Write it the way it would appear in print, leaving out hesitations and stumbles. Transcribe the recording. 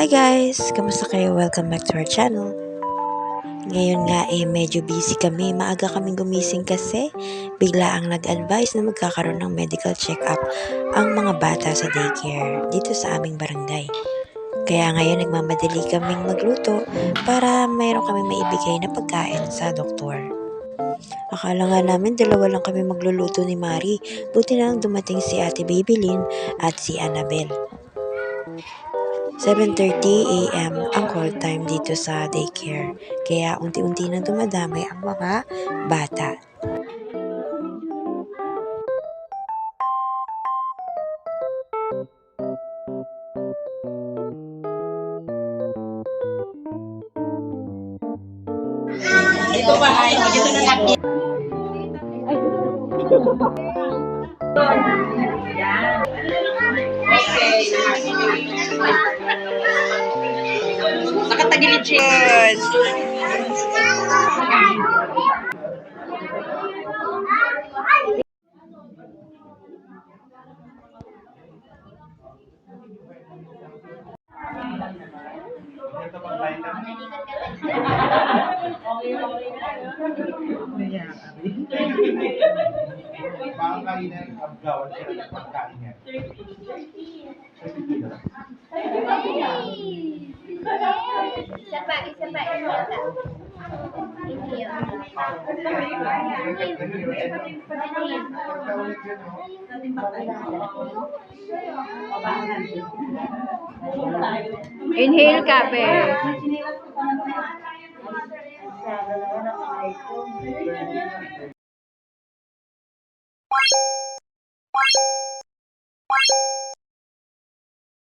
Hi guys! Kamusta kayo? Welcome back to our channel. Ngayon nga medyo busy kami. Maaga kaming gumising kasi bigla ang nag-advise na magkakaroon ng medical check-up ang mga bata sa daycare dito sa aming barangay. Kaya ngayon nagmamadali kaming magluto para mayroon kaming maibigay na pagkain sa doktor. Akala nga namin dalawa lang kami magluluto ni Mari. Buti na lang dumating si Ate Babylin at si Annabel. 7:30 AM ang call time dito sa daycare, kaya unti-unti nang dumadami ang mga bata. Ito ba ay dito na natin. Yan. Okay. Nakatagilid siya. Baka kainan ang gawad sila ng pagkain niya. Isa pa. Inhale ka, pe.